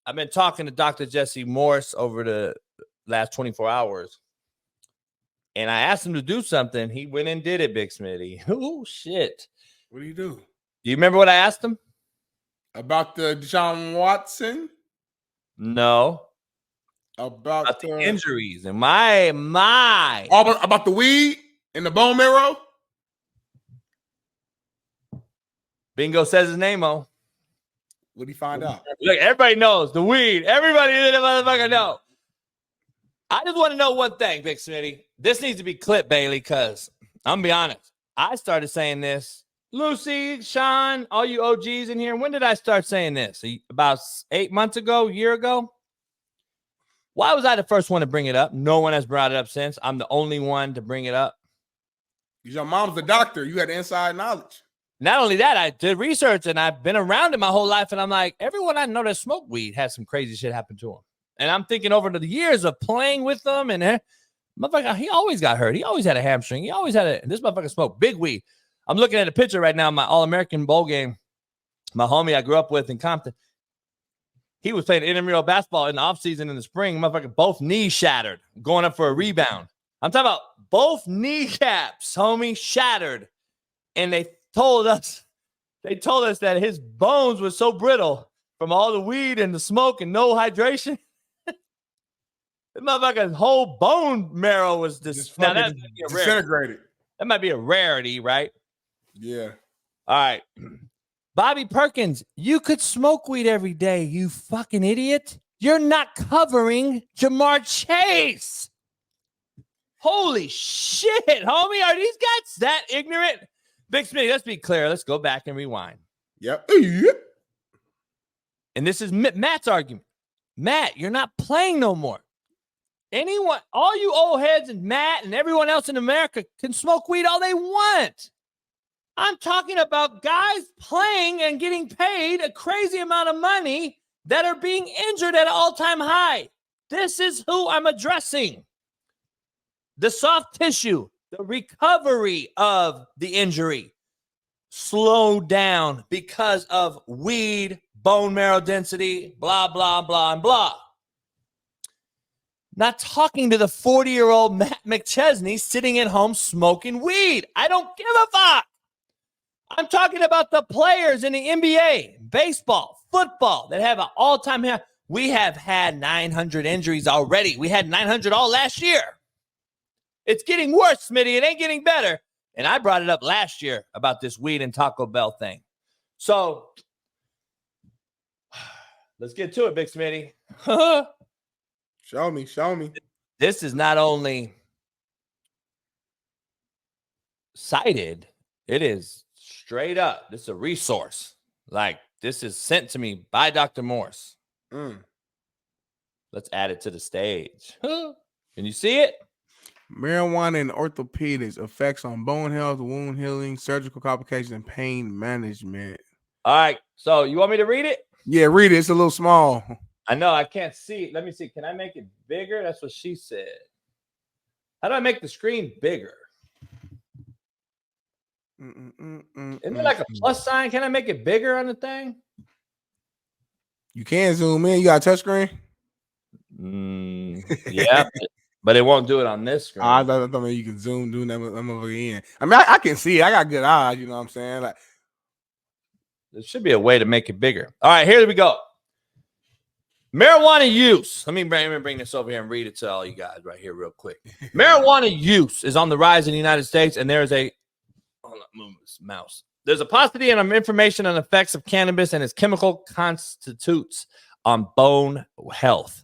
I've been talking to Dr. Jesse Morse over the last 24 hours. And I asked him to do something. He went and did it, Big Smitty. Oh, shit. What do you do? Do you remember what I asked him? About the Deshaun Watson? No. About the injuries and my. About the weed and the bone marrow? Bingo says his name, oh. What did he find out? Look, everybody knows the weed. Everybody in the motherfucker know. I just want to know one thing, Big Smitty. This needs to be clipped, Bailey, because I'm going to be honest. I started saying this. Lucy, Sean, all you OGs in here. When did I start saying this? About 8 months ago, a year ago? Why was I the first one to bring it up? No one has brought it up since. I'm the only one to bring it up. Because your mom's a doctor. You had inside knowledge. Not only that, I did research, and I've been around it my whole life, and I'm like, everyone I know that smoked weed has some crazy shit happen to them. And I'm thinking over the years of playing with them, and motherfucker, he always got hurt. He always had a hamstring. He always had this motherfucker smoked big weed. I'm looking at a picture right now, my All-American Bowl game. My homie I grew up with in Compton. He was playing intramural basketball in the offseason in the spring. Motherfucker, both knees shattered, going up for a rebound. I'm talking about both kneecaps, homie, shattered. And they told us that his bones were so brittle from all the weed and the smoke and no hydration. The motherfucker's whole bone marrow was disintegrated. That might be a rarity, right? Yeah. All right. Bobby Perkins, you could smoke weed every day, you fucking idiot. You're not covering Jamar Chase. Holy shit, homie. Are these guys that ignorant? Big Smitty, let's be clear. Let's go back and rewind. Yep. And this is Matt's argument. Matt, you're not playing no more. Anyone, all you old heads and Matt and everyone else in America can smoke weed all they want. I'm talking about guys playing and getting paid a crazy amount of money that are being injured at an all-time high. This is who I'm addressing. The soft tissue, the recovery of the injury slowed down because of weed, bone marrow density, blah, blah, blah, and blah. Not talking to the 40-year-old Matt McChesney sitting at home smoking weed. I don't give a fuck. I'm talking about the players in the NBA, baseball, football that have an all-time high. We have had 900 injuries already. We had 900 all last year. It's getting worse, Smitty. It ain't getting better. And I brought it up last year about this weed and Taco Bell thing. So let's get to it, Big Smitty. Show me. This is not only cited, it is straight up. This is a resource. Like, this is sent to me by Dr. Morse. Let's add it to the stage. Can you see it? Marijuana and orthopedics, effects on bone health, wound healing, surgical complications, and pain management. All right. So you want me to read it? Yeah, read it. It's a little small. I know. I can't see. Let me see. Can I make it bigger? That's what she said. How do I make the screen bigger? Isn't there like a plus sign? Can I make it bigger on the thing? You can zoom in. You got a touch screen? Yeah, but it won't do it on this screen. I thought maybe you can zoom, do that in. I mean, I can see it. I got good eyes. You know what I'm saying? Like, there should be a way to make it bigger. All right, here we go. Marijuana use. Let me bring this over here and read it to all you guys right here real quick. Marijuana use is on the rise in the United States, and there is a move this mouse. There's a paucity of information on effects of cannabis and its chemical constitutes on bone health.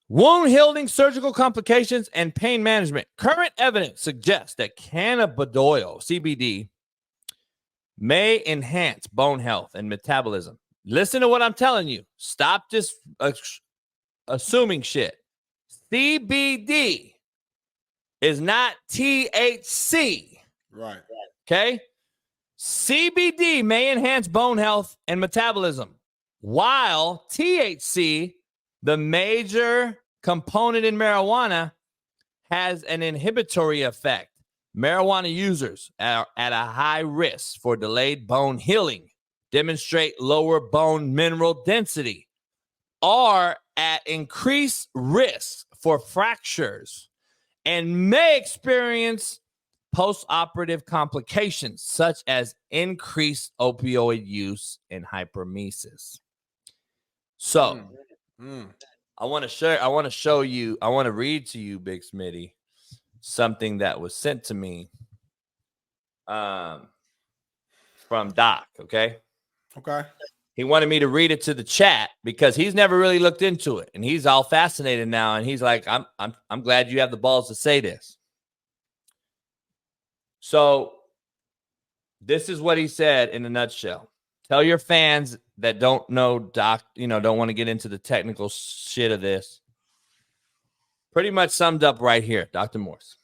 Wound healing, surgical complications, and pain management. Current evidence suggests that cannabidiol, CBD, may enhance bone health and metabolism. Listen to what I'm telling you. Stop just assuming shit. CBD is not THC. Right. Okay? CBD may enhance bone health and metabolism, while THC, the major component in marijuana, has an inhibitory effect. Marijuana users are at a high risk for delayed bone healing, demonstrate lower bone mineral density, are at increased risk for fractures, and may experience post-operative complications such as increased opioid use and hyperemesis. So I want to read to you, Big Smitty, something that was sent to me from Doc, okay? Okay. He wanted me to read it to the chat because he's never really looked into it, and he's all fascinated now, and he's like, I'm glad you have the balls to say this. So this is what he said in a nutshell. Tell your fans that don't know Doc, don't want to get into the technical shit of this. Pretty much summed up right here, Dr. Morse.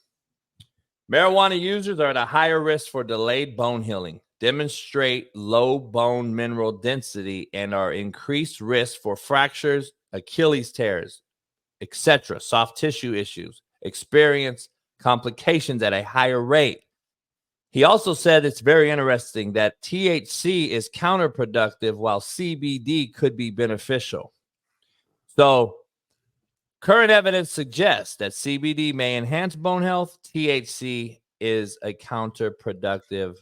Marijuana users are at a higher risk for delayed bone healing, demonstrate low bone mineral density, and are increased risk for fractures, Achilles tears, etc., soft tissue issues, experience complications at a higher rate. He also said it's very interesting that THC is counterproductive while CBD could be beneficial. So current evidence suggests that CBD may enhance bone health. THC is a counterproductive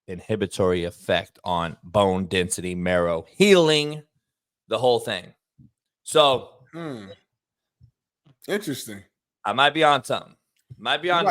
inhibitory effect on bone density, marrow healing, the whole thing. So interesting. I might be on something. You might be on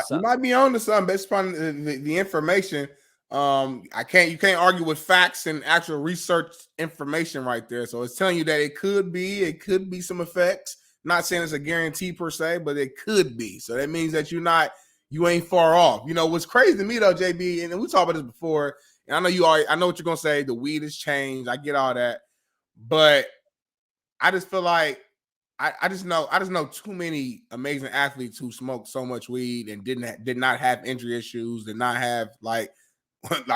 to something based upon the information. You can't argue with facts and actual research information right there. So it's telling you that it could be some effects. Not saying it's a guarantee per se, but it could be. So that means that you ain't far off. What's crazy to me though, JB, and we talked about this before, and I know what you're gonna say. The weed has changed. I get all that, but I just feel like I just know too many amazing athletes who smoked so much weed and did not have injury issues, did not have like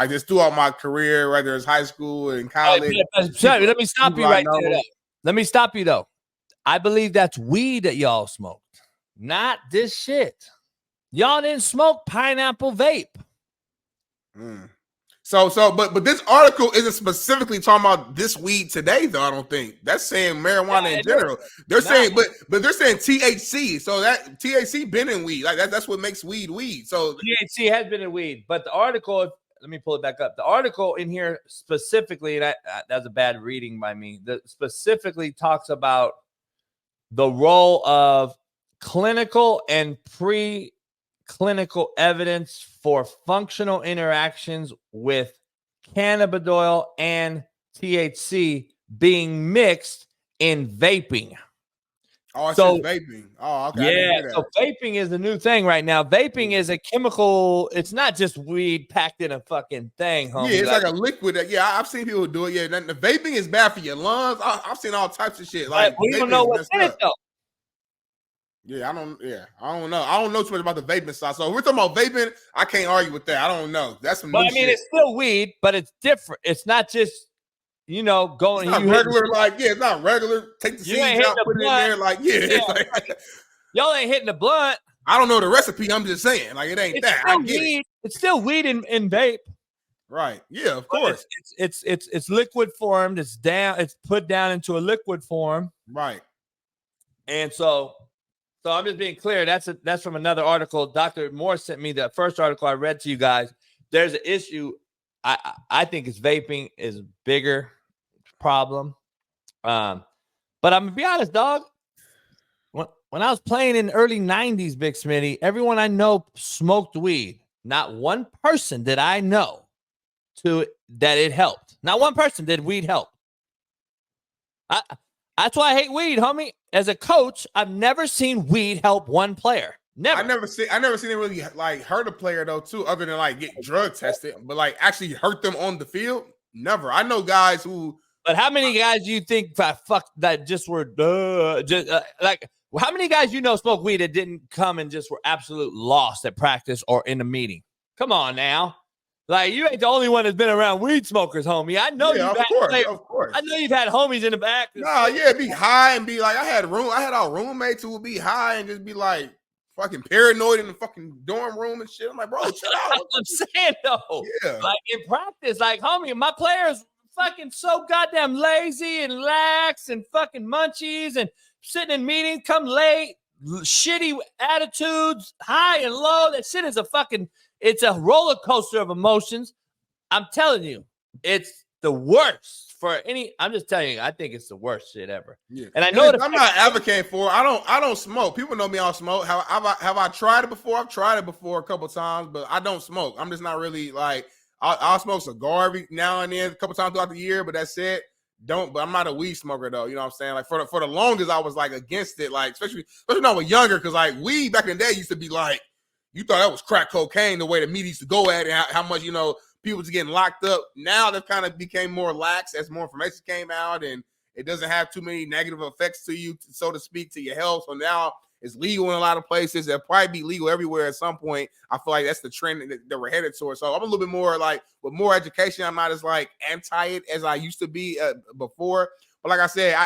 just throughout my career, whether it's high school and college. Let me stop you right there. Let me stop you though. I believe that's weed that y'all smoked, not this shit. Y'all didn't smoke pineapple vape. But this article isn't specifically talking about this weed today, though. I don't think that's saying marijuana in general. They're saying, but they're saying THC. So that THC been in weed, like that's what makes weed. So THC has been in weed, but the article. Let me pull it back up. The article in here specifically, and that's a bad reading by me. That specifically talks about the role of clinical and preclinical evidence for functional interactions with cannabidiol and THC being mixed in vaping. Oh, it's vaping. Oh, okay. Yeah, so vaping is the new thing right now. Vaping is a chemical. It's not just weed packed in a fucking thing, homie. Yeah, it's like a liquid. I've seen people do it. Yeah, the vaping is bad for your lungs. I've seen all types of shit. Like we don't know what's in it though. Yeah, I don't know. I don't know too much about the vaping side. So if we're talking about vaping, I can't argue with that. I don't know. That's some new shit. It's still weed, but it's different. It's not just going. It's not regular, it's not regular. Take the seeds out, put it in there, y'all ain't hitting the blunt. I don't know the recipe. I'm just saying, it ain't that. I get it. It's still weed in vape. Right. Yeah, of course. It's liquid formed. It's put down into a liquid form. Right. And so I'm just being clear. That's from another article. Dr. Moore sent me the first article I read to you guys. There's an issue. I think it's vaping is a bigger problem. But I'm gonna be honest, dog. When I was playing in the early 90s, Big Smitty, everyone I know smoked weed. Not one person did I know that it helped. Not one person did weed help. That's why I hate weed, homie. As a coach, I've never seen weed help one player. Never. I never seen it really hurt a player though too, other than get drug tested, but actually hurt them on the field. Never. I know guys who. But how many guys do you think that just were how many guys smoke weed that didn't come and just were absolute lost at practice or in a meeting? Come on now. You ain't the only one that's been around weed smokers, homie. I know you've had of course. I know you've had homies in the back. Be high and be I had our roommates who would be high and just be fucking paranoid in the fucking dorm room and shit. I'm like, bro, chill out. I'm saying though, like in practice, like homie, my players fucking so goddamn lazy and lax and fucking munchies and sitting in meetings, come late, shitty attitudes, high and low. That shit is it's a roller coaster of emotions. I'm telling you, it's the worst for any. I'm just telling you, I think it's the worst shit ever. Yeah. And I know I'm not advocating for it. I don't smoke. People know me, I don't smoke. Have I tried it before? I've tried it before a couple times, but I don't smoke. I'm just not really like, I'll smoke cigar every now and then, a couple times throughout the year, but that's it. But I'm not a weed smoker though. You know what I'm saying? Like for the longest, I was like against it. Like especially when I was younger, because like weed back in the day used to be like, you thought that was crack cocaine the way the media used to go at it, how much people was getting locked up. Now that kind of became more lax as more information came out, and it doesn't have too many negative effects to you, so to speak, to your health. So now it's legal in a lot of places. It'll probably be legal everywhere at some point. I feel like that's the trend that we're headed towards. So I'm a little bit more like, with more education, I'm not as like anti it as I used to be before. But like I said,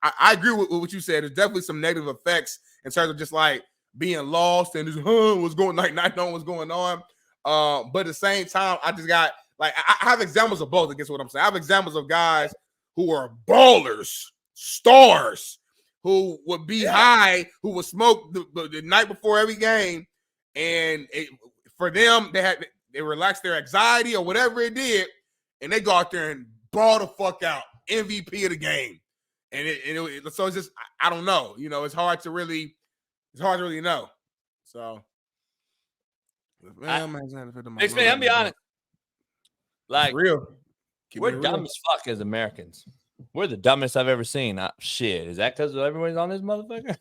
I agree with what you said. There's definitely some negative effects in terms of just like being lost and just what's going, like not knowing what's going on. But at the same time, I just got like, I have examples of both against what I'm saying. I have examples of guys who are ballers, stars, who would be high, who would smoke the night before every game, and for them, they relaxed their anxiety or whatever it did, and they go out there and ball the fuck out, MVP of the game, so it's just, I don't know, it's hard to really know. So, I'm be honest, like real. We're dumb as fuck as Americans. We're the dumbest I've ever seen. Shit, is that because everybody's on this motherfucker?